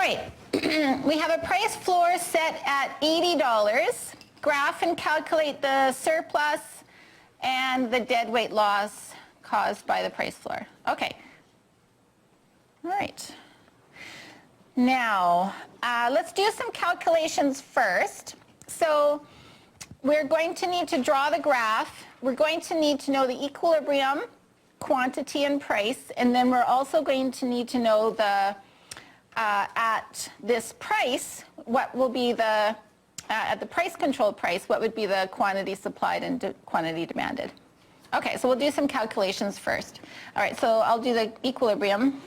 right, we have a price floor set at $80. Graph and calculate the surplus and the deadweight loss caused by the price floor. Okay. All right. Now, let's do some calculations first. So we're going to need to draw the graph. We're going to need to know the equilibrium, quantity, and price. And then we're also going to need to know the, at this price, what will be the, at the price control price, what would be the quantity supplied and quantity demanded. Okay, so we'll do some calculations first. All right, so I'll do the equilibrium.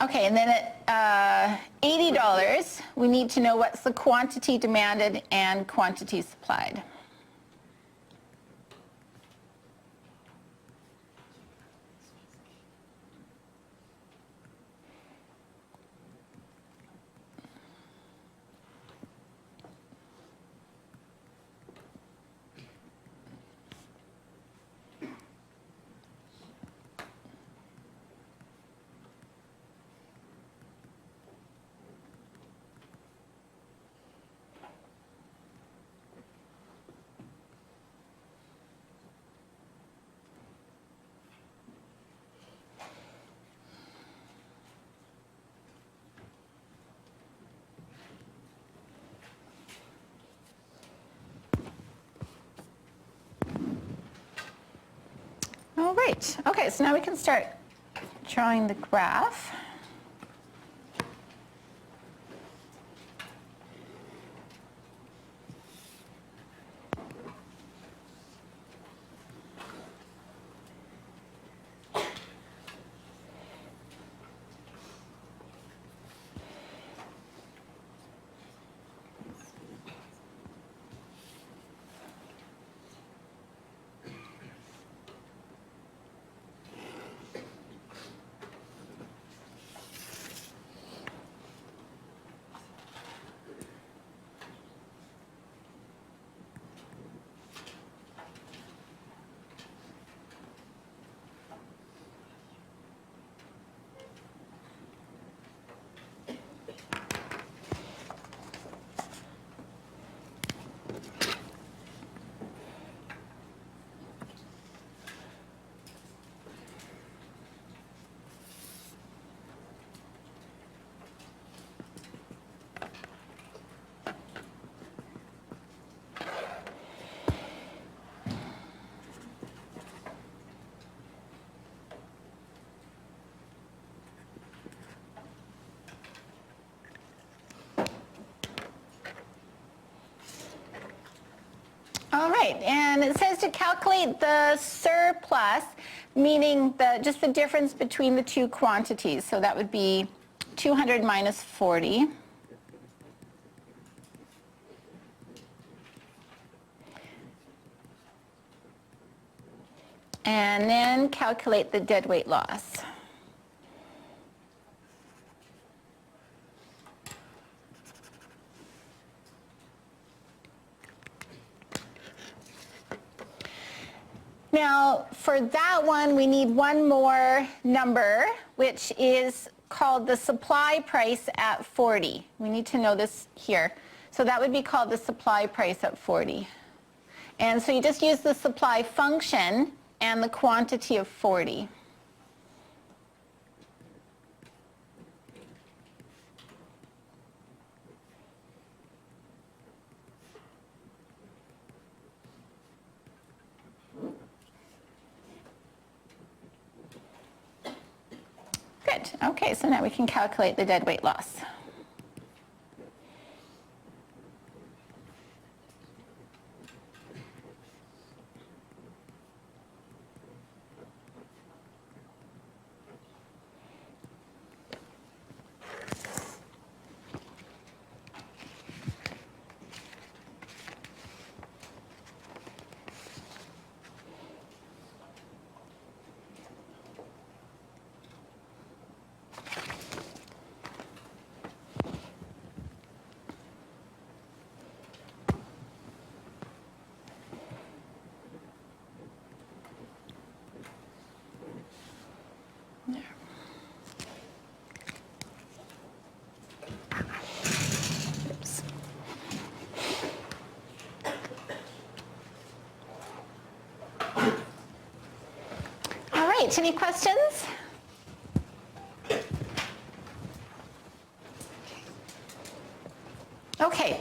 Okay, and then at $80, we need to know what's the quantity demanded and quantity supplied. All right, okay, so now we can start drawing the graph. All right, and it says to calculate the surplus, meaning just the difference between the two quantities. So that would be 200 minus 40. And then calculate the deadweight loss. Now, for that one, we need one more number, which is called the supply price at 40. We need to know this here. So that would be called the supply price at 40. And so you just use the supply function and the quantity of 40. Good. Okay, so now we can calculate the dead weight loss. All right, any questions? Okay,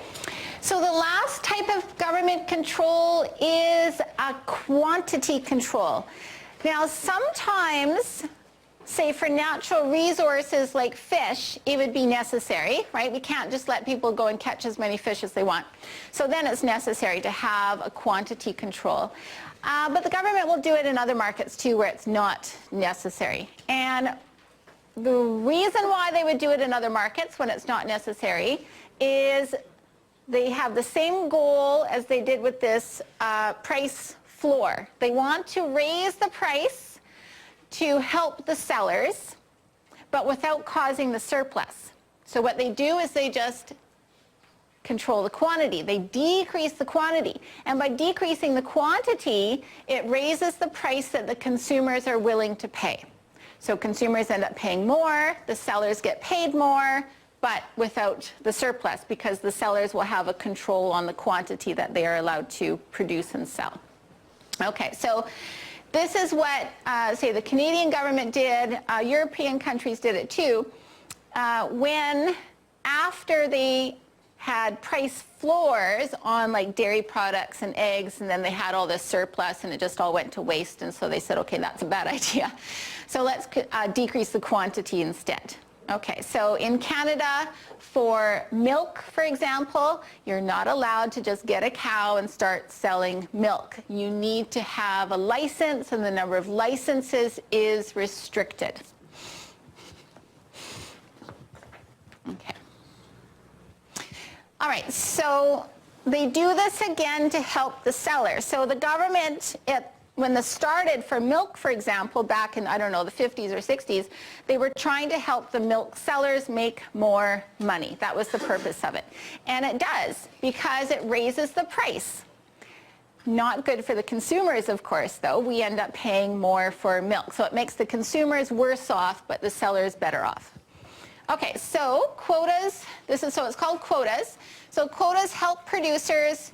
so the last type of government control is a quantity control. Now, sometimes, say for natural resources like fish, it would be necessary, right? We can't just let people go and catch as many fish as they want. So then it's necessary to have a quantity control. But the government will do it in other markets too where it's not necessary. And the reason why they would do it in other markets when it's not necessary is they have the same goal as they did with this price floor. They want to raise the price to help the sellers, but without causing the surplus. So what they do is they just control the quantity. They decrease the quantity. And by decreasing the quantity, it raises the price that the consumers are willing to pay. So consumers end up paying more, the sellers get paid more, but without the surplus because the sellers will have a control on the quantity that they are allowed to produce and sell. Okay, so this is what, say, the Canadian government did. European countries did it too. When, after they had price floors on like dairy products and eggs, and then they had all this surplus and it just all went to waste, and so they said, okay, that's a bad idea. So let's decrease the quantity instead. Okay, so in Canada, for milk, for example, you're not allowed to just get a cow and start selling milk. You need to have a license, and the number of licenses is restricted. Okay. All right, so they do this again to help the seller. So the government, when this started for milk, for example, back in, I don't know, the 50s or 60s, they were trying to help the milk sellers make more money. That was the purpose of it. And it does, because it raises the price. Not good for the consumers, of course, though. We end up paying more for milk. So it makes the consumers worse off, but the sellers better off. Okay, so quotas, so it's called quotas. So quotas help producers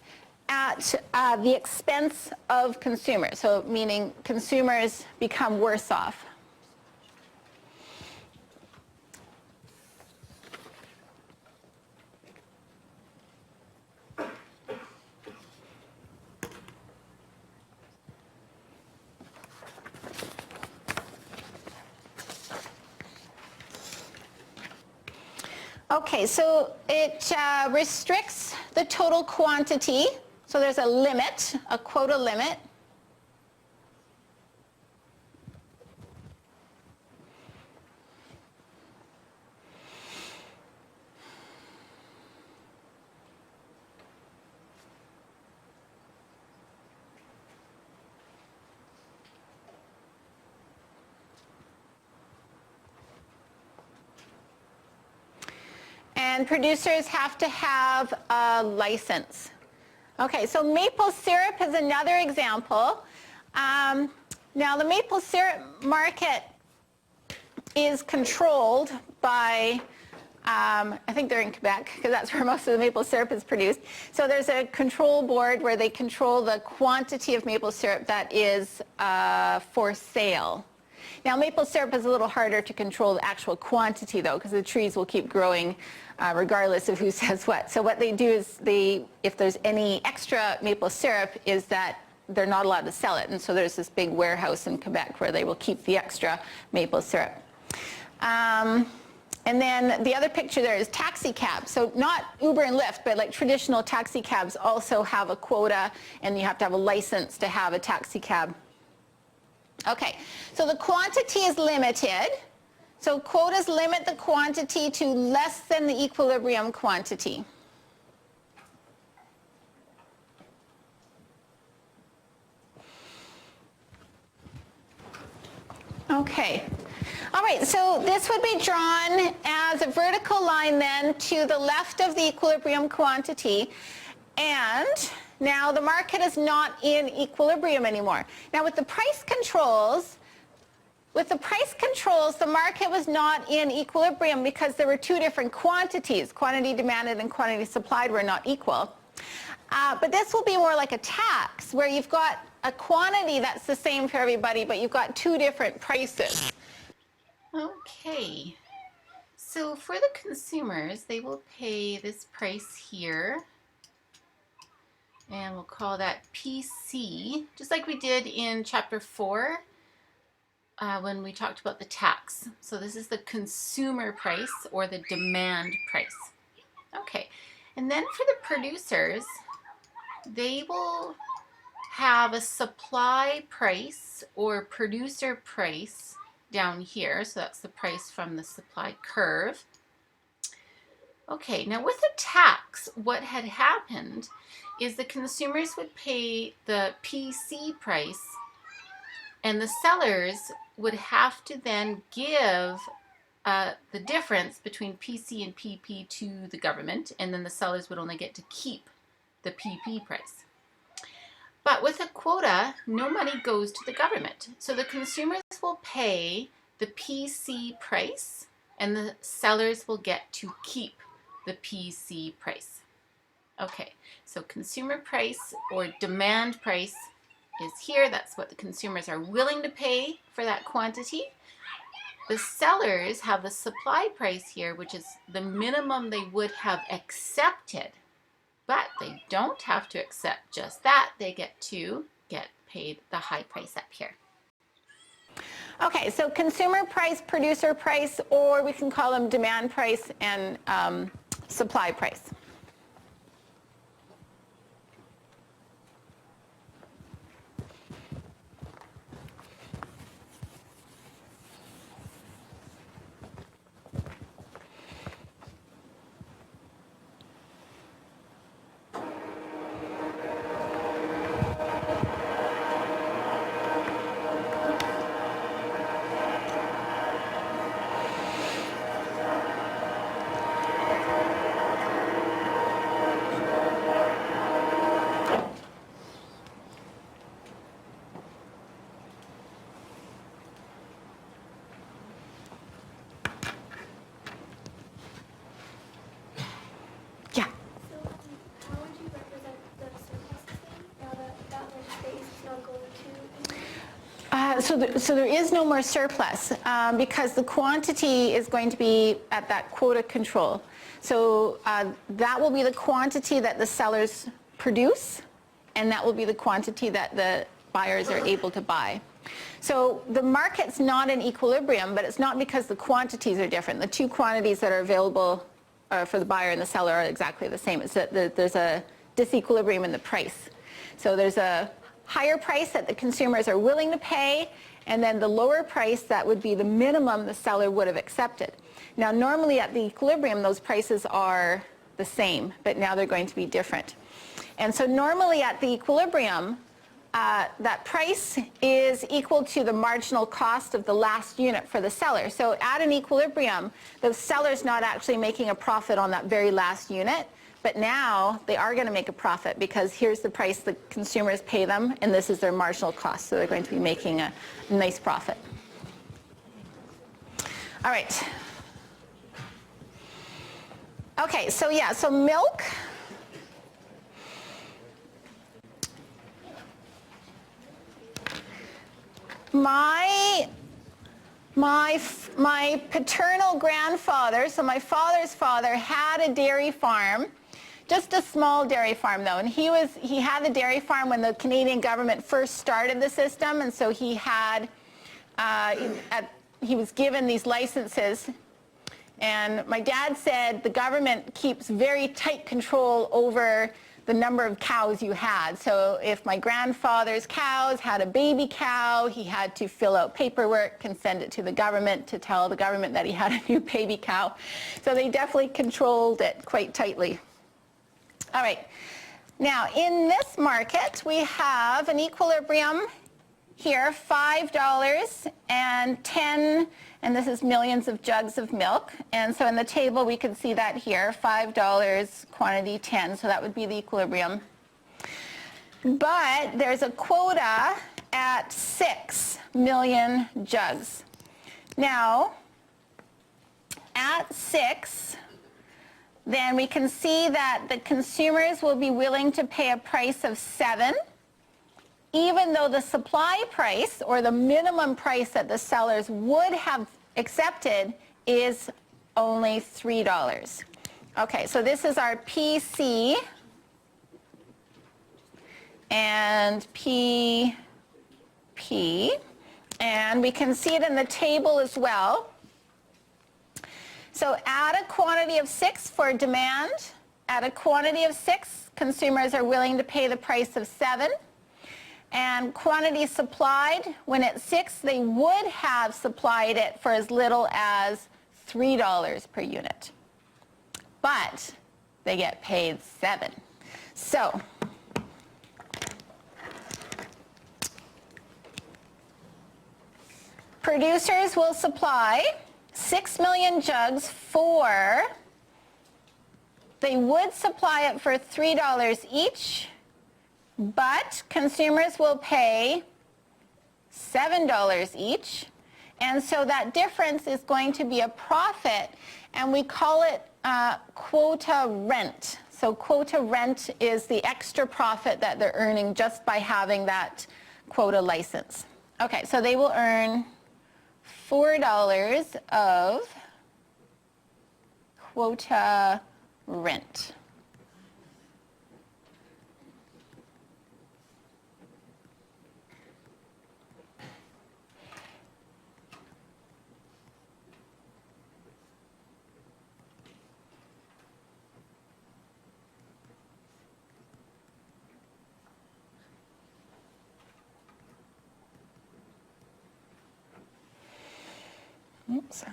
at the expense of consumers, so meaning consumers become worse off. Okay, so it restricts the total quantity. So there's a limit, a quota limit. And producers have to have a license. Okay, so maple syrup is another example. Now the maple syrup market is controlled by, I think they're in Quebec, because that's where most of the maple syrup is produced. So there's a control board where they control the quantity of maple syrup that is for sale. Now maple syrup is a little harder to control the actual quantity though, because the trees will keep growing regardless of who says what. So what they do is if there's any extra maple syrup, is that they're not allowed to sell it. And so there's this big warehouse in Quebec where they will keep the extra maple syrup. And then the other picture there is taxi cabs. So not Uber and Lyft, but like traditional taxi cabs also have a quota, and you have to have a license to have a taxi cab. Okay, so the quantity is limited. So quotas limit the quantity to less than the equilibrium quantity. Okay. All right, so this would be drawn as a vertical line then to the left of the equilibrium quantity. And now the market is not in equilibrium anymore. Now with the price controls, the market was not in equilibrium because there were two different quantities. Quantity demanded and quantity supplied were not equal. But this will be more like a tax, where you've got a quantity that's the same for everybody, but you've got two different prices. Okay, so for the consumers, they will pay this price here, and we'll call that PC, just like we did in chapter 4 when we talked about the tax. So this is the consumer price or the demand price. Okay, and then for the producers, they will have a supply price or producer price down here. So that's the price from the supply curve. Okay, now with a tax, what had happened is the consumers would pay the PC price, and the sellers would have to then give the difference between PC and PP to the government, and then the sellers would only get to keep the PP price. But with a quota, no money goes to the government. So the consumers will pay the PC price, and the sellers will get to keep the PC price. Okay, so consumer price or demand price is here. That's what the consumers are willing to pay for that quantity. The sellers have the supply price here, which is the minimum they would have accepted. But they don't have to accept just that. They get to get paid the high price up here. Okay, so consumer price, producer price, or we can call them demand price and supply price. So there is no more surplus because the quantity is going to be at that quota control. So that will be the quantity that the sellers produce, and that will be the quantity that the buyers are able to buy. So the market's not in equilibrium, but it's not because the quantities are different. The two quantities that are available for the buyer and the seller are exactly the same. It's that there's a disequilibrium in the price. So there's a higher price that the consumers are willing to pay, and then the lower price that would be the minimum the seller would have accepted. Now normally at the equilibrium those prices are the same, but now they're going to be different. And so normally at the equilibrium that price is equal to the marginal cost of the last unit for the seller. So at an equilibrium the seller's not actually making a profit on that very last unit. But now they are going to make a profit because here's the price the consumers pay them, and this is their marginal cost. So they're going to be making a nice profit. All right. Okay, so yeah, so milk. My paternal grandfather, so my father's father, had a dairy farm. Just a small dairy farm though, and he had the dairy farm when the Canadian government first started the system, and so he had he was given these licenses. And my dad said the government keeps very tight control over the number of cows you had. So if my grandfather's cows had a baby cow, he had to fill out paperwork and send it to the government to tell the government that he had a new baby cow. So they definitely controlled it quite tightly. All right. Now, in this market, we have an equilibrium here, $5.10, and this is millions of jugs of milk. And so in the table, we can see that here, $5, quantity 10, so that would be the equilibrium. But there's a quota at 6 million jugs. Now, at 6, then we can see that the consumers will be willing to pay a price of 7, even though the supply price, or the minimum price that the sellers would have accepted, is only $3. Okay, so this is our PC and PP, and we can see it in the table as well. So at a quantity of 6 for demand, at a quantity of 6, consumers are willing to pay the price of 7. And quantity supplied, when at 6, they would have supplied it for as little as $3 per unit. But they get paid 7. So producers will supply 6 million jugs for, they would supply it for $3 each, but consumers will pay $7 each. And so that difference is going to be a profit, and we call it quota rent. So quota rent is the extra profit that they're earning just by having that quota license. Okay, so they will earn $4 of quota rent. Oops.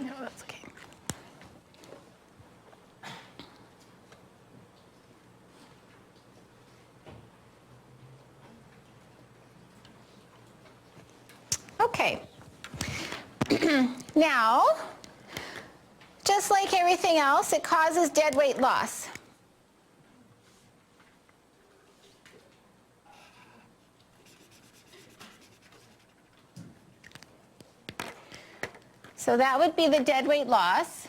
No, that's okay. Okay. Now, just like everything else, it causes deadweight loss. So that would be the deadweight loss.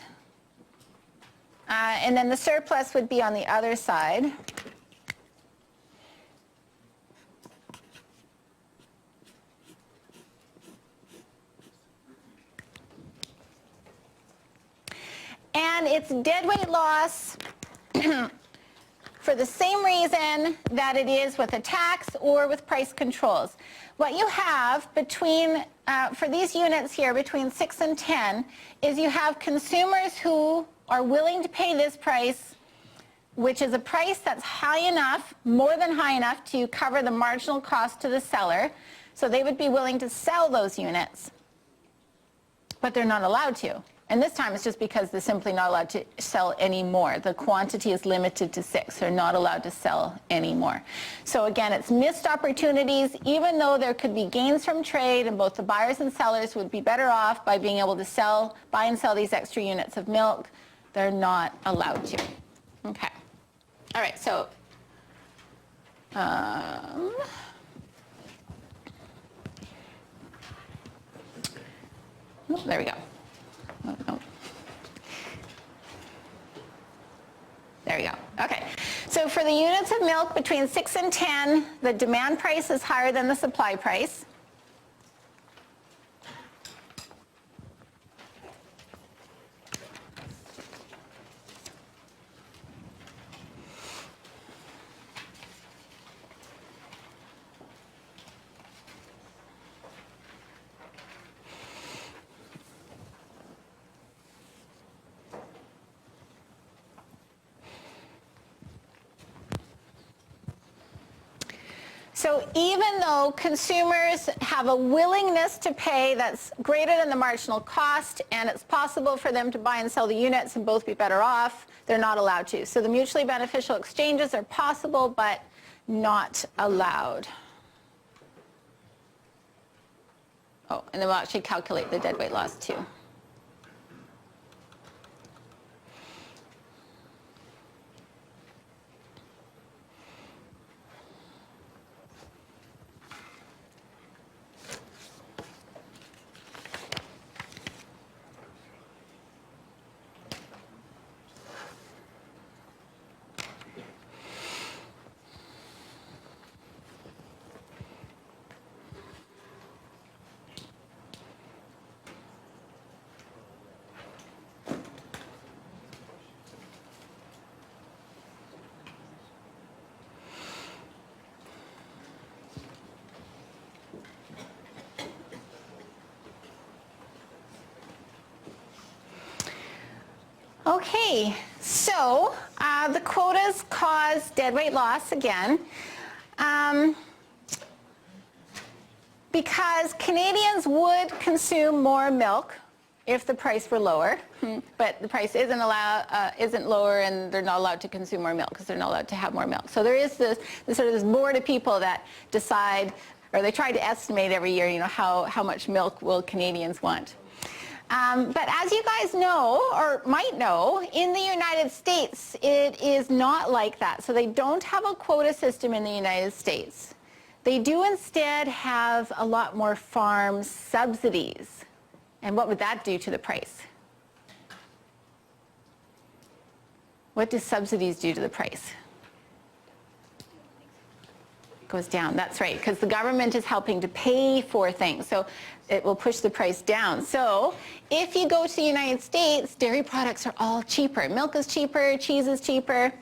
And then the surplus would be on the other side. And it's deadweight loss for the same reason that it is with a tax or with price controls. What you have between, for these units here, between 6 and 10, is you have consumers who are willing to pay this price, which is a price that's high enough, more than high enough, to cover the marginal cost to the seller. So they would be willing to sell those units, but they're not allowed to. And this time it's just because they're simply not allowed to sell any more. The quantity is limited to 6. They're not allowed to sell any more. So again, it's missed opportunities. Even though there could be gains from trade and both the buyers and sellers would be better off by being able to buy and sell these extra units of milk, they're not allowed to. Okay. All right, so oh, there we go. Oh, no. There we go. Okay. So for the units of milk between 6 and 10, the demand price is higher than the supply price. So even though consumers have a willingness to pay that's greater than the marginal cost, and it's possible for them to buy and sell the units and both be better off, they're not allowed to. So the mutually beneficial exchanges are possible, but not allowed. Oh, and then we'll actually calculate the deadweight loss too. Okay, so the quotas cause deadweight loss again because Canadians would consume more milk if the price were lower, but the price isn't lower, and they're not allowed to consume more milk because they're not allowed to have more milk. So there is this board of people that decide, or they try to estimate every year, how much milk will Canadians want. But as you guys know, or might know, in the United States, it is not like that. So they don't have a quota system in the United States. They do instead have a lot more farm subsidies. And what would that do to the price? What do subsidies do to the price? Goes down. That's right, because the government is helping to pay for things, so it will push the price down. So if you go to the United States, dairy products are all cheaper. Milk is cheaper, cheese is cheaper.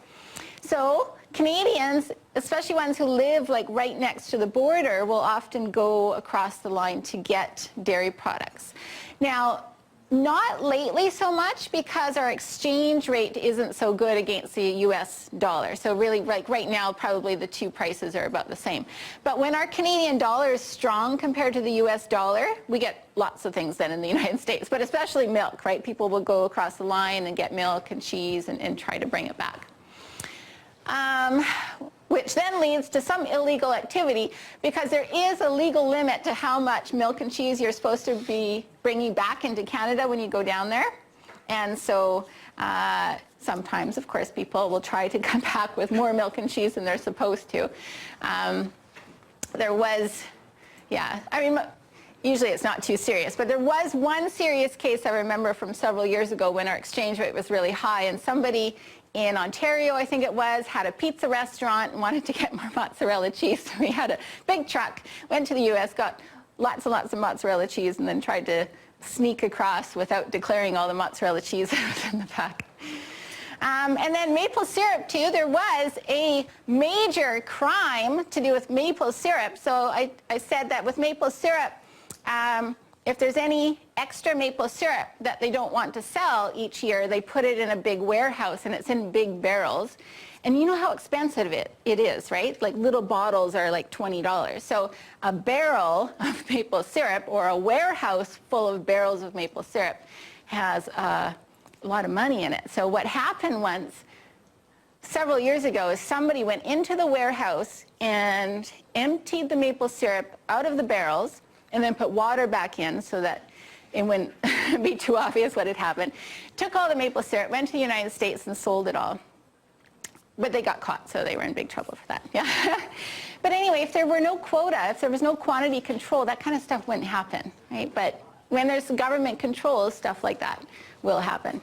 So Canadians, especially ones who live like right next to the border, will often go across the line to get dairy products. Now, not lately so much because our exchange rate isn't so good against the US dollar. So really, like right now, probably the two prices are about the same. But when our Canadian dollar is strong compared to the US dollar, we get lots of things then in the United States, but especially milk, right? People will go across the line and get milk and cheese and try to bring it back. Which then leads to some illegal activity because there is a legal limit to how much milk and cheese you're supposed to be bringing back into Canada when you go down there. And so sometimes, of course, people will try to come back with more milk and cheese than they're supposed to. There was, usually it's not too serious, but there was one serious case I remember from several years ago when our exchange rate was really high, and somebody in Ontario, I think it was, had a pizza restaurant and wanted to get more mozzarella cheese. So we had a big truck, went to the US, got lots and lots of mozzarella cheese, and then tried to sneak across without declaring all the mozzarella cheese that was in the pack. And then maple syrup too, there was a major crime to do with maple syrup. So I said that with maple syrup, if there's any extra maple syrup that they don't want to sell each year, they put it in a big warehouse, and it's in big barrels. And you know how expensive it is, right? Like little bottles are like $20. So a barrel of maple syrup or a warehouse full of barrels of maple syrup has a lot of money in it. So what happened once, several years ago, is somebody went into the warehouse and emptied the maple syrup out of the barrels and then put water back in so that it wouldn't be too obvious what had happened. Took all the maple syrup, went to the United States and sold it all. But they got caught, so they were in big trouble for that. Yeah. But anyway, if there were no quota, if there was no quantity control, that kind of stuff wouldn't happen, right? But when there's government control, stuff like that will happen.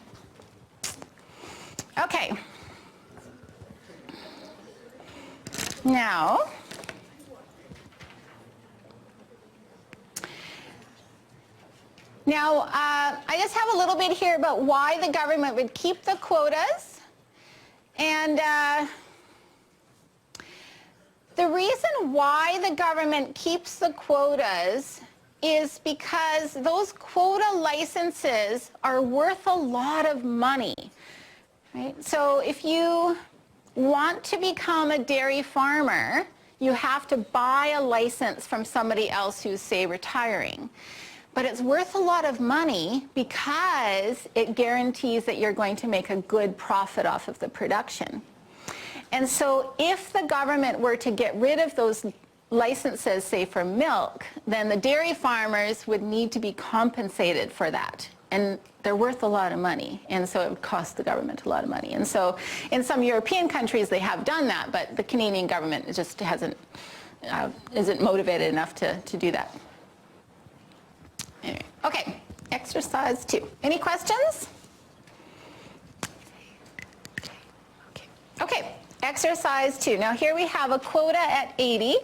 Okay. Now, I just have a little bit here about why the government would keep the quotas. And the reason why the government keeps the quotas is because those quota licenses are worth a lot of money, right? So if you want to become a dairy farmer, you have to buy a license from somebody else who's, say, retiring. But it's worth a lot of money because it guarantees that you're going to make a good profit off of the production. And so if the government were to get rid of those licenses, say for milk, then the dairy farmers would need to be compensated for that. And they're worth a lot of money, and so it would cost the government a lot of money. And so in some European countries they have done that, but the Canadian government just isn't motivated enough to do that. Anyway, okay, exercise 2. Any questions? Okay, exercise 2. Now here we have a quota at 80.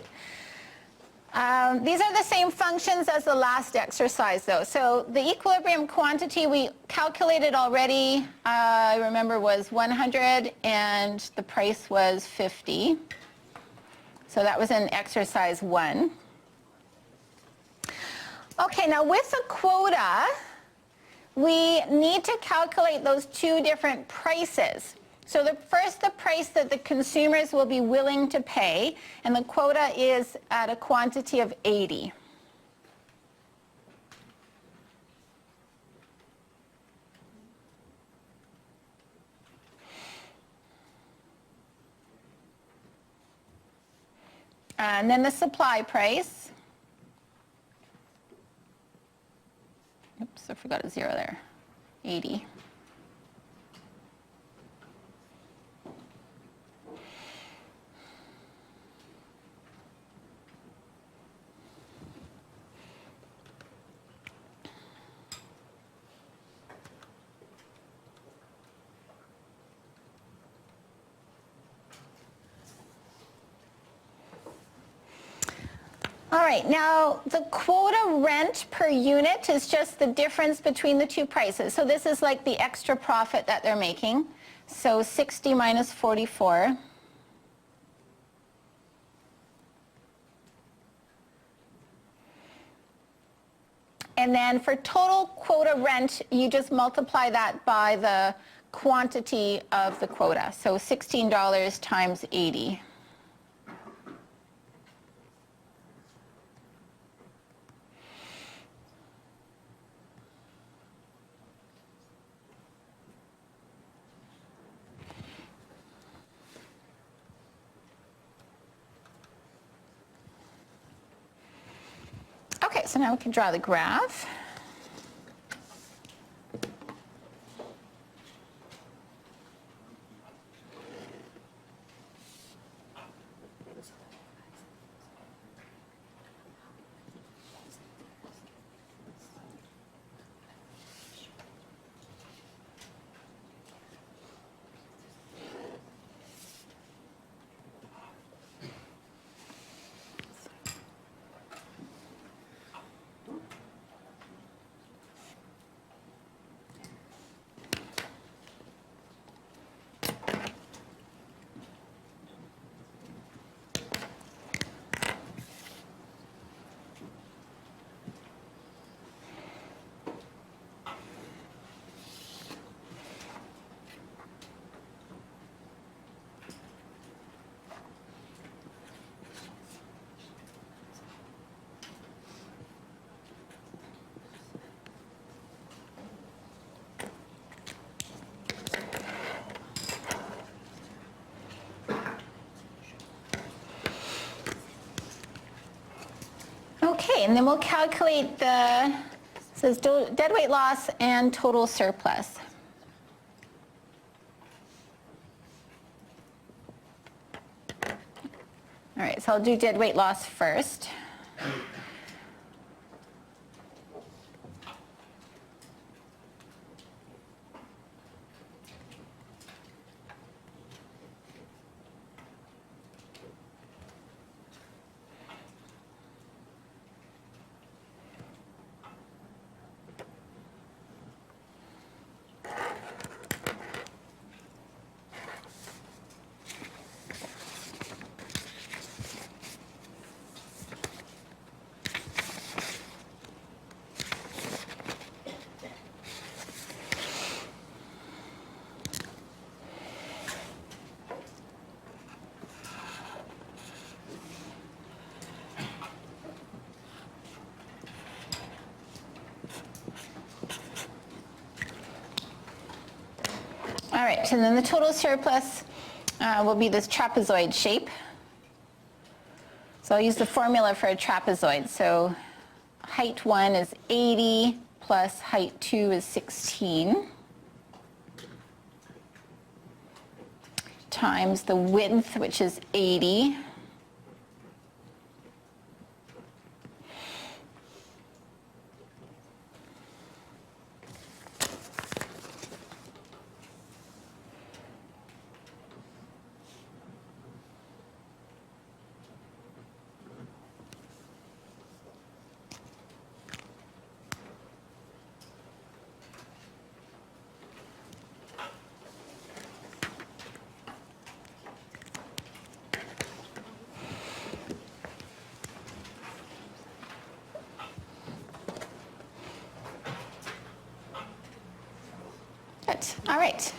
These are the same functions as the last exercise, though. So the equilibrium quantity we calculated already, I remember, was 100, and the price was 50. So that was in exercise 1. Okay, now with a quota, we need to calculate those two different prices. So the price that the consumers will be willing to pay, and the quota is at a quantity of 80. And then the supply price. Oops, I forgot a 0 there. 80. All right, now the quota rent per unit is just the difference between the two prices. So this is like the extra profit that they're making. So 60 minus 44. And then for total quota rent, you just multiply that by the quantity of the quota. So $16 times 80. Okay, so now we can draw the graph. Okay, and then we'll calculate the, says dead weight loss and total surplus. All right, so I'll do dead weight loss first. right, and then the total surplus will be this trapezoid shape. So I'll use the formula for a trapezoid. So height 1 is 80 plus height 2 is 16 times the width, which is 80, All right.